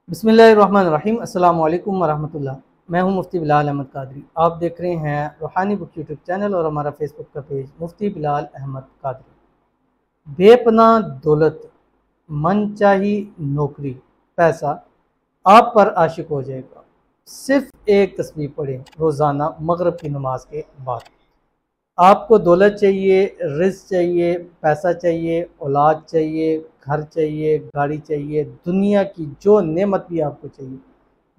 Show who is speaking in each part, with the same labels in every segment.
Speaker 1: बिस्मिल्लाहिर्रहमानिर्रहीम। अस्सलाम वालेकुम वरहमतुल्लाह। मैं हूं मुफ्ती बिलाल अहमद कादरी। आप देख रहे हैं रूहानी बुक यूट्यूब चैनल और हमारा फेसबुक का पेज मुफ्ती बिलाल अहमद कादरी। बेपनाह दौलत, मनचाही नौकरी, पैसा आप पर आशिक हो जाएगा। सिर्फ एक तस्बीह पढ़ें रोज़ाना मगरिब की नमाज के बाद। आपको दौलत चाहिए, रिज़्क़ चाहिए, पैसा चाहिए, औलाद चाहिए, घर चाहिए, गाड़ी चाहिए, दुनिया की जो नेमत भी आपको चाहिए,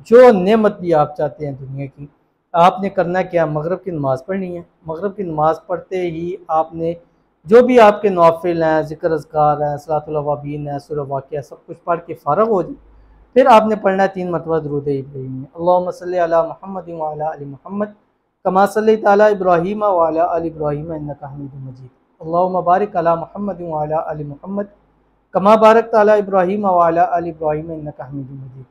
Speaker 1: जो नेमत भी आप चाहते हैं दुनिया की, आपने करना क्या? मगरिब की नमाज़ पढ़नी है। मगरिब की नमाज़ पढ़ते ही आपने जो भी आपके नवाफिल हैं, ज़िक्र अज़कार हैं, सलातुल अवाबीन है, सूरह वाक़िया, सब कुछ पढ़ के फ़ारग हो जाए। फिर आपने पढ़ना है 3 मरतबा दुरूद इब्राहीमी, अल्लाहुम्मा सल्लि अला मुहम्मद व अला आलि मुहम्मद कमा सल्लैता अला इब्राहीम व अला आलि इब्राहीम इन्नका हमीदुम मजीद। अल्लाहुम्मा बारिक अला मुहम्मद व अला आलि मुहम्मद कमा बारकता अला इब्राहीम व अला आलि इब्राहीम इन्नका हमीदुम मजीद।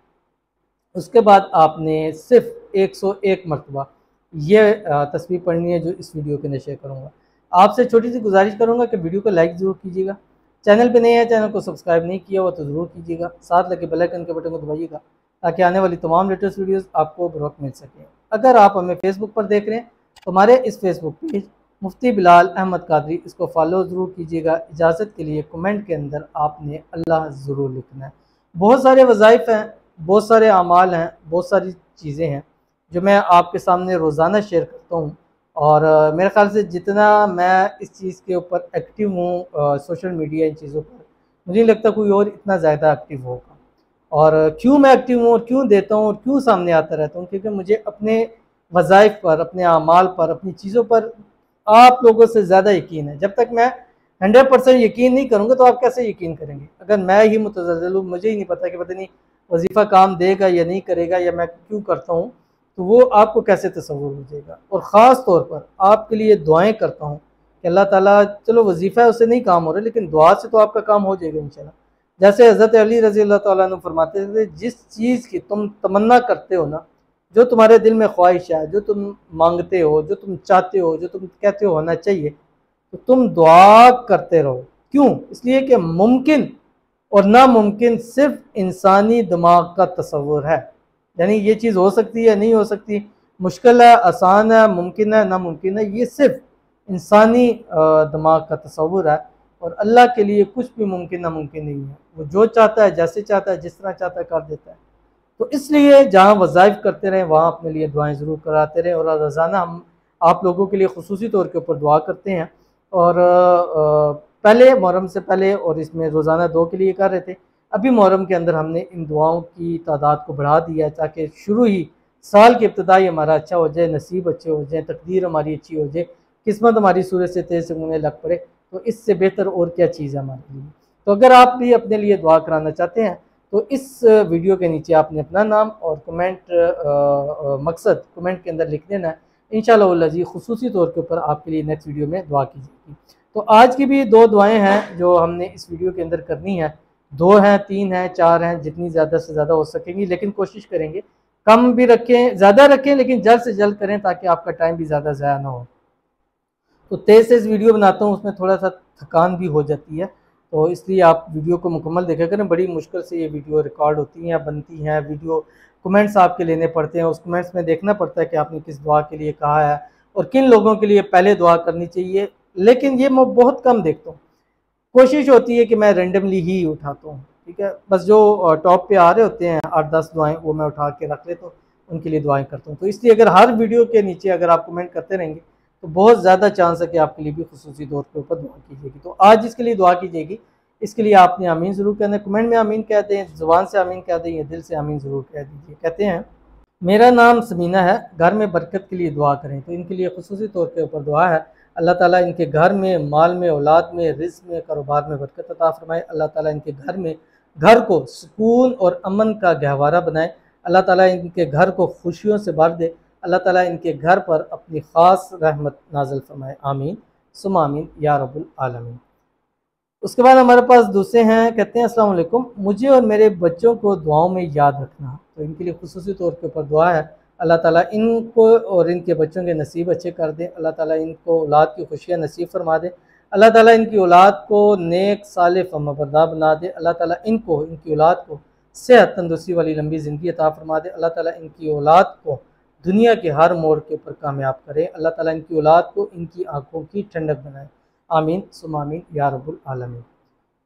Speaker 1: उसके बाद आपने सिर्फ 101 मरतबा ये तस्बीह पढ़नी है जो इस वीडियो के अंदर शेयर करूँगा। आपसे छोटी सी गुजारिश करूँगा कि वीडियो को लाइक ज़रूर कीजिएगा। चैनल पे नए हैं, चैनल को सब्सक्राइब नहीं किया हो तो ज़रूर कीजिएगा। साथ लगे बेल आइकन के बटन को दबाइएगा ताकि आने वाली तमाम लेटेस्ट वीडियोज़ आपको बर वक्त मिल सकें। अगर आप हमें फेसबुक पर देख रहे हैं तो हमारे इस फेसबुक पेज मुफ्ती बिलाल अहमद कादरी, इसको फॉलो ज़रूर कीजिएगा। इजाज़त के लिए कमेंट के अंदर आपने अल्लाह ज़रूर लिखना है। बहुत सारे वज़ाइफ हैं, बहुत सारे अमाल हैं, बहुत सारी चीज़ें हैं जो मैं आपके सामने रोज़ाना शेयर करता हूँ। और मेरे ख़्याल से जितना मैं इस चीज़ के ऊपर एक्टिव हूँ सोशल मीडिया इन चीज़ों पर, मुझे नहीं लगता कोई और इतना ज़्यादा एक्टिव होगा। और क्यों मैं एक्टिव हूँ और क्यों देता हूँ और क्यों सामने आता रहता हूँ, क्योंकि मुझे अपने वज़ाइफ पर, अपने अमाल पर, अपनी चीज़ों पर आप लोगों से ज़्यादा यकीन है। जब तक मैं 100% यकीन नहीं करूँगा तो आप कैसे यकीन करेंगे? अगर मैं ही मुतज़ल्ज़िल हूँ, मुझे ही नहीं पता कि पता नहीं वजीफ़ा काम देगा या नहीं करेगा या मैं क्यों करता हूँ, तो वो आपको कैसे तसव्वुर हो जाएगा। और ख़ास तौर पर आपके लिए दुआएं करता हूँ कि अल्लाह ताला, चलो वजीफ़ा है उससे नहीं काम हो रहा, लेकिन दुआ से तो आपका काम हो जाएगा इंशाल्लाह। जैसे हज़रत अली रज़ी अल्लाह ताला अन्हु फरमाते थे, जिस चीज़ की तुम तमन्ना करते हो ना, जो तुम्हारे दिल में ख्वाहिश है, जो तुम मांगते हो, जो तुम चाहते हो, जो तुम कहते हो होना चाहिए, तो तुम दुआ करते रहो। क्यों? इसलिए कि मुमकिन और नामुमकिन सिर्फ इंसानी दिमाग का तसव्वुर है। यानी ये चीज़ हो सकती है, नहीं हो सकती, मुश्किल है, आसान है, मुमकिन है, नामुमकिन है, ये सिर्फ इंसानी दिमाग का तसव्वुर है। और अल्लाह के लिए कुछ भी मुमकिन नामुमकिन नहीं है। वो जो चाहता है, जैसे चाहता है, जिस तरह चाहता है कर देता है। तो इसलिए जहाँ वज़ाइफ करते रहें वहाँ अपने लिए दुआएं ज़रूर कराते रहें। और रोज़ाना हम आप लोगों के लिए ख़ुसूसी तौर के ऊपर दुआ करते हैं। और पहले मुहर्रम से पहले और इसमें रोज़ाना 2 के लिए कर रहे थे। अभी मुहर्रम के अंदर हमने इन दुआओं की तादाद को बढ़ा दिया है ताकि शुरू ही साल की इब्तिदाई हमारा अच्छा हो जाए, नसीब अच्छे हो जाए, तकदीर हमारी अच्छी हो जाए, किस्मत हमारी सूरज से तेज़ से लग पड़े। तो इससे बेहतर और क्या चीज़ है हमारे लिए। तो अगर आप भी अपने लिए दुआ कराना चाहते हैं तो इस वीडियो के नीचे आपने अपना नाम और मकसद कमेंट के अंदर लिख देना है। इंशाअल्लाह वल अज़ीज़ ख़ुसूसी तौर के ऊपर आपके लिए नेक्स्ट वीडियो में दुआ की जाएगी। तो आज की भी 2 दुआएं हैं जो हमने इस वीडियो के अंदर करनी है। 2 हैं, 3 हैं, 4 हैं, जितनी ज़्यादा से ज़्यादा हो सकेंगी, लेकिन कोशिश करेंगे कम भी रखें, ज़्यादा रखें, लेकिन जल्द से जल्द करें ताकि आपका टाइम भी ज़्यादा ज़ाया ना हो। तो तेज़ तेज़ वीडियो बनाता हूँ, उसमें थोड़ा सा थकान भी हो जाती है, तो इसलिए आप वीडियो को मुकम्मल देखा करें। बड़ी मुश्किल से ये वीडियो रिकॉर्ड होती हैं, बनती हैं वीडियो, कमेंट्स आपके लेने पड़ते हैं, उस कमेंट्स में देखना पड़ता है कि आपने किस दुआ के लिए कहा है और किन लोगों के लिए पहले दुआ करनी चाहिए। लेकिन ये मैं बहुत कम देखता हूँ। कोशिश होती है कि मैं रैंडमली ही उठाता हूँ, ठीक है। बस जो टॉप पे आ रहे होते हैं 8-10 दुआएं, वो मैं उठा के रख लेता हूँ, उनके लिए दुआएं करता हूँ। तो इसलिए अगर हर वीडियो के नीचे अगर आप कमेंट करते रहेंगे तो बहुत ज़्यादा चांस है कि आपके लिए भी खुसूसी तौर के ऊपर दुआ की जाएगी। तो आज जिसके लिए दुआ की जाएगी इसके लिए आपने आमीन ज़रूर कहना है। कमेंट में आमीन कह दें, ज़ुबान से आमीन कह दें या दिल से आमीन ज़रूर कह दीजिए। कहते हैं, मेरा नाम समीना है, घर में बरकत के लिए दुआ करें। तो इनके लिए खुसूसी तौर के ऊपर दुआ है, अल्लाह ताला इनके घर में, माल में, औलाद में, रिज़्क़ में, कारोबार में बरकत अता फ़रमाए। अल्लाह ताला इनके घर को सुकून और अमन का गहवारा बनाए। अल्लाह ताला इनके घर को खुशियों से भर दे। अल्लाह ताला इनके घर पर अपनी ख़ास रहमत नाज़िल फ़रमाए। आमीन सुम्मा आमीन या रब्बुल आलमीन। उसके बाद हमारे पास दूसरे हैं, कहते हैं अस्सलाम वालेकुम, मुझे और मेरे बच्चों को दुआओं में याद रखना। तो इनके लिए खुसूसी तौर के ऊपर दुआ है, अल्लाह ताला इनको और इनके बच्चों के नसीब अच्छे कर दे। अल्लाह ताला इनको औलाद की खुशियाँ नसीब फरमा दे। अल्लाह ताला इनकी औलाद को नेक साले फर्माबरदार बना दे। अल्लाह ताला इनको, इनकी औलाद को सेहत तंदुरुस्ती वाली लंबी ज़िंदगी अता फरमा दे। अल्लाह ताला इनकी औलाद को दुनिया के हर मोड़ के ऊपर कामयाब करे। अल्लाह ताला इनकी औलाद को इनकी आंखों की ठंडक बनाए। आमीन सुम आमीन या रब्बुल आलमीन।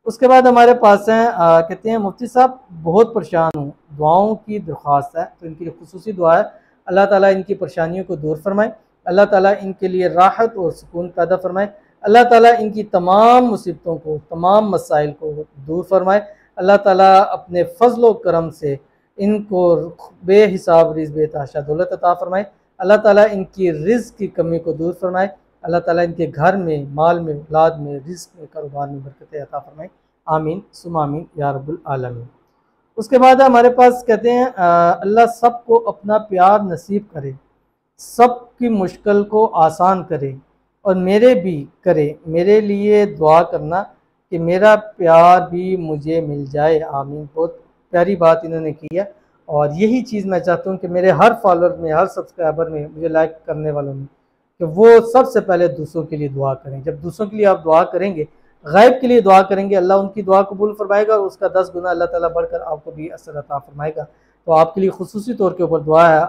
Speaker 1: उसके बाद हमारे पास हैं कहते हैं मुफ्ती साहब बहुत परेशान हूँ, दुआओं की दरख्वास्त है। तो इनकी खुसूसी दुआ है अल्लाह ताला इनकी परेशानियों को दूर फरमाए, अल्लाह ताला इनके लिए राहत और सुकून पैदा फरमाए, अल्लाह ताला इनकी तमाम मुसीबतों को तमाम मसाइल को दूर फरमाए, अल्लाह ताला अपने फजल व करम से इनको बेहिसाब रिज़्क़ बेतहाशा दौलत अता फरमाए, अल्लाह ताला इनकी रिज़्क़ की कमी को दूर फरमाए, अल्लाह ताला इनके घर में, माल में, औलाद में, रिज़्क़ में, कारोबार में बरकत अता फरमाए। आमीन सुम आमीन या रब्बुल आलमीन। उसके बाद हमारे पास कहते हैं अल्लाह सबको अपना प्यार नसीब करे, सबकी मुश्किल को आसान करे और मेरे भी करे। मेरे लिए दुआ करना कि मेरा प्यार भी मुझे मिल जाए। आमीन। बहुत प्यारी बात इन्होंने की है और यही चीज़ मैं चाहता हूँ कि मेरे हर फॉलोअर में, हर सब्सक्राइबर में, मुझे लाइक करने वालों में, कि वो सबसे पहले दूसरों के लिए दुआ करें। जब दूसरों के लिए आप दुआ करेंगे, गैब के लिए दुआ करेंगे, अल्लाह उनकी दुआ कबूल फरमाएगा और उसका 10 गुना अल्लाह ताला बढ़कर आपको भी असर अता फरमाएगा। तो आपके लिए खुसूसी तौर के ऊपर दुआ है,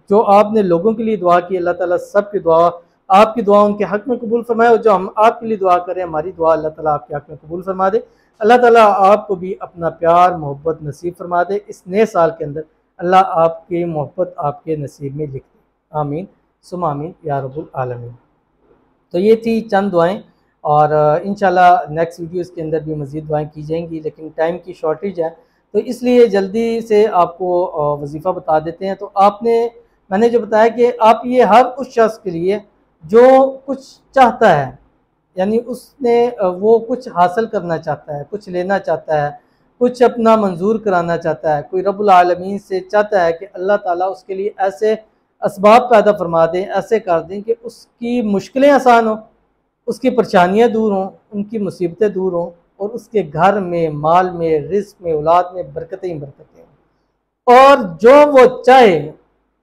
Speaker 1: जो आपने लोगों के लिए दुआ की, अल्लाह ताला सबकी दुआ, आपकी दुआ उनके हक़ में कबूल फरमाए और जो हम आपके लिए दुआ करें, हमारी दुआ अल्लाह ताला आपके हक़ में कबूल फरमा दे। अल्लाह ताला आपको भी अपना प्यार मोहब्बत नसीब फरमा दे। इस नए साल के अंदर अल्लाह आपकी मोहब्बत आपके नसीब में लिख दे। आमीन सुम आमीन या रब्बुल आलमीन। तो ये थी चंद दुआएं और इंशाल्लाह नेक्स्ट वीडियोस के अंदर भी मज़ीद दुआएं की जाएंगी, लेकिन टाइम की शॉर्टेज है तो इसलिए जल्दी से आपको वजीफ़ा बता देते हैं। तो मैंने जो बताया कि आप ये हर उस शख्स के लिए जो कुछ चाहता है, यानी उसने वो कुछ हासिल करना चाहता है, कुछ लेना चाहता है, कुछ अपना मंजूर कराना चाहता है, कोई रब्बुल आलमीन से चाहता है कि अल्लाह ताला उसके लिए ऐसे असबाब पैदा फरमा दें, ऐसे कर दें कि उसकी मुश्किलें आसान हों, उसकी परेशानियाँ दूर हों, उनकी मुसीबतें दूर हों और उसके घर में, माल में, रिज़्क़ में, औलाद में बरकतें ही बरकतें हों और जो वो चाहे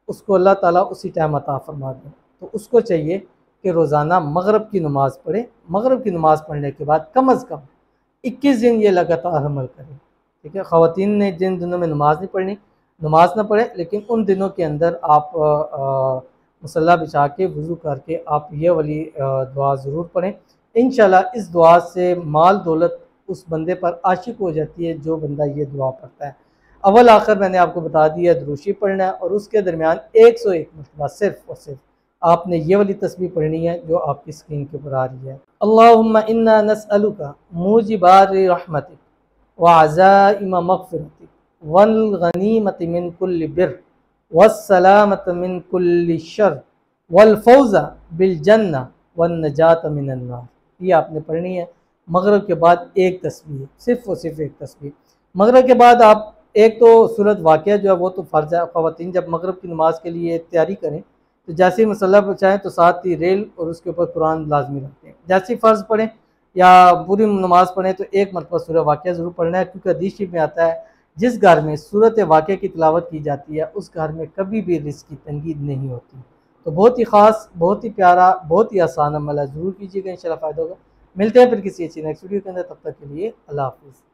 Speaker 1: उसको अल्लाह ताला उसी टाइम अता फरमा दें। तो उसको चाहिए कि रोज़ाना मगरिब की नमाज़ पढ़े। मगरिब की नमाज़ पढ़ने के बाद कम अज़ कम 21 दिन ये लगातार अमल करें। ठीक है, ख़वातीन ने जिन दिनों में नमाज़ नहीं पढ़नी, नमाज़ ना पढ़ें, लेकिन उन दिनों के अंदर आप मुसल्ला बिछा के वज़ू करके आप ये वाली दुआ ज़रूर पढ़ें। इंशाल्लाह इस दुआ से माल दौलत उस बंदे पर आशिक हो जाती है जो बंदा ये दुआ पढ़ता है। अव्वल आखिर मैंने आपको बता दिया, दुरूशी पढ़ना है और उसके दरमियान 101 मरतबा सिर्फ़ और सिर्फ आपने ये वाली तस्बीह पढ़नी है जो आपकी स्क्रीन के ऊपर आ रही है। अल्लाहुम्मा इन्ना नस्अलुका मूजिबाति रहमतिक व अज़ाइम मग़फ़िरतिक वल गनीमति मिन कुल्लि बिर वस्सलामत मिन कुल्लि शर वल फौज़ा बिल जन्नह वन नजात मिनन नार। ये आपने पढ़नी है मगरिब के बाद एक तस्बीह, सिर्फ़ और सिर्फ एक तस्बीह। मगरिब के बाद आप एक तो सूरत वाक़िया जो है वो तो फ़र्ज़ है। ख़वातीन जब मगरिब की नमाज़ के लिए तैयारी करें तो जैसे ही मसल्ला बिछाएं तो साथ ही रेल और उसके ऊपर कुरान लाजमी रखते हैं। जैसे ही फ़र्ज़ पढ़ें या पूरी नमाज़ पढ़ें तो एक मरतबा सूरत वाक़िया ज़रूर पढ़ना है, क्योंकि हदीस शरीफ में आता है जिस घर में सूरत वाक़िया की तिलावत की जाती है उस घर में कभी भी रिज़्क़ की तंगी नहीं होती। तो बहुत ही ख़ास, बहुत ही प्यारा, बहुत ही आसान अमल है, ज़रूर कीजिएगा, इंशाल्लाह फ़ायदा होगा। मिलते हैं फिर किसी अच्छी नेक्स्ट वीडियो के अंदर, तब तक के लिए अल्लाह हाफ़िज़।